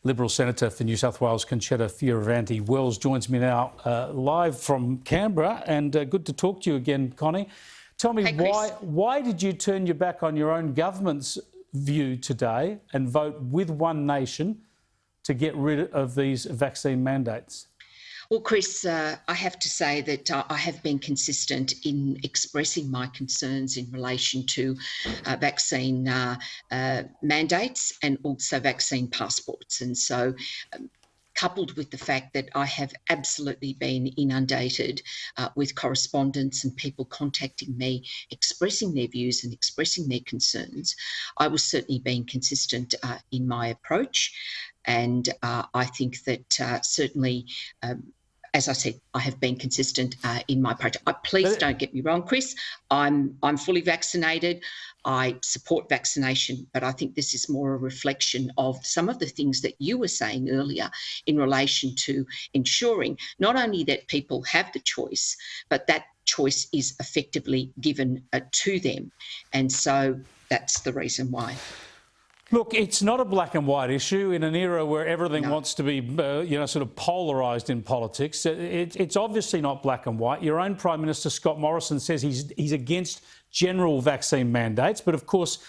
Liberal Senator for New South Wales, Concetta Fierravanti-Wells, joins me now live from Canberra. And good to talk to you again, Connie. Tell me, why did you turn your back on your own government's view today and vote with One Nation to get rid of these vaccine mandates? Well, Chris, I have to say that I have been consistent in expressing my concerns in relation to vaccine mandates and also vaccine passports. And so, coupled with the fact that I have absolutely been inundated with correspondence and people contacting me, expressing their views and expressing their concerns, I was certainly being consistent in my approach. And I think that certainly, as I said, I have been consistent in my approach. Please don't get me wrong, Chris. I'm fully vaccinated. I support vaccination, but I think this is more a reflection of some of the things that you were saying earlier in relation to ensuring not only that people have the choice, but that choice is effectively given to them. And so that's the reason why. Look, it's not a black and white issue in an era where everything wants to be, sort of polarised in politics. It's obviously not black and white. Your own Prime Minister, Scott Morrison, says he's against general vaccine mandates, but of course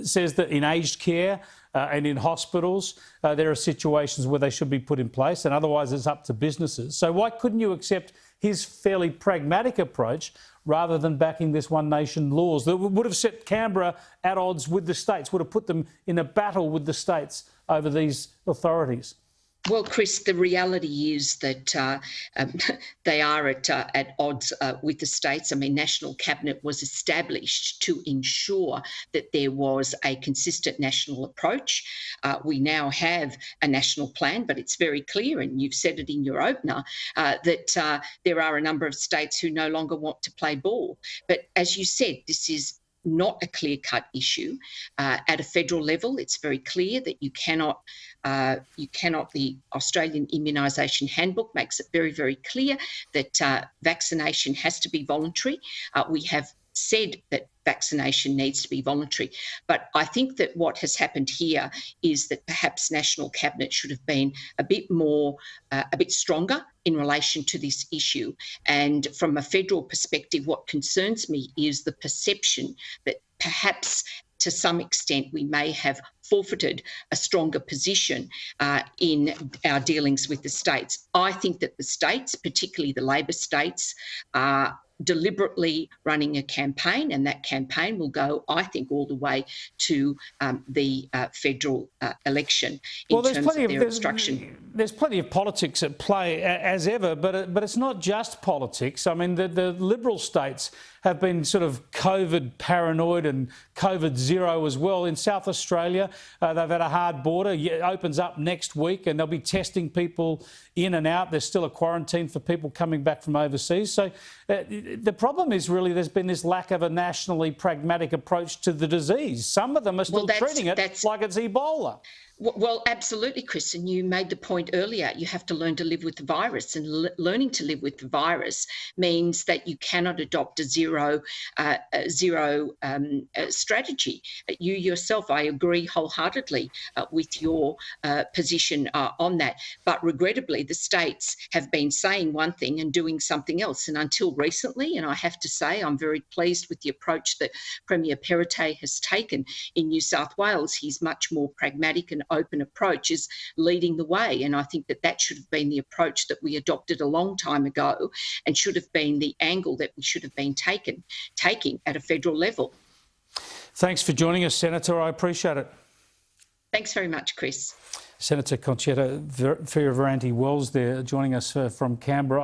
says that in aged care and in hospitals, there are situations where they should be put in place, and otherwise it's up to businesses. So why couldn't you accept his fairly pragmatic approach rather than backing this One Nation laws that would have set Canberra at odds with the states, would have put them in a battle with the states over these authorities? Well, Chris, the reality is that they are at odds with the states. I mean, National Cabinet was established to ensure that there was a consistent national approach. We now have a national plan, but it's very clear, and you've said it in your opener, that there are a number of states who no longer want to play ball. But as you said, this is not a clear-cut issue. At a federal level, it's very clear that you cannot, the Australian Immunisation Handbook makes it very, very clear that vaccination has to be voluntary. We have said that vaccination needs to be voluntary. But I think that what has happened here is that perhaps National Cabinet should have been a bit stronger in relation to this issue. And from a federal perspective, what concerns me is the perception that perhaps to some extent we may have forfeited a stronger position in our dealings with the states. I think that the states, particularly the Labor states, are deliberately running a campaign, and that campaign will go, I think, all the way to the federal election in terms of their obstruction. There's plenty of politics at play as ever, but it's not just politics. I mean, the Liberal states have been sort of COVID paranoid and COVID zero as well. In South Australia, they've had a hard border. It opens up next week and they'll be testing people in and out. There's still a quarantine for people coming back from overseas. So the problem is really there's been this lack of a nationally pragmatic approach to the disease. Some of them are still treating it like it's Ebola. Well, absolutely, Chris, and you made the point earlier, you have to learn to live with the virus, and learning to live with the virus means that you cannot adopt a zero strategy. You yourself, I agree wholeheartedly with your position on that, but regrettably the states have been saying one thing and doing something else, and until recently, and I have to say I'm very pleased with the approach that Premier Perrottet has taken in New South Wales. He's much more pragmatic and open approach is leading the way. And I think that should have been the approach that we adopted a long time ago and should have been the angle that we should have been taking at a federal level. Thanks for joining us, Senator. I appreciate it. Thanks very much, Chris. Senator Concetta Fierravanti-Wells there joining us from Canberra.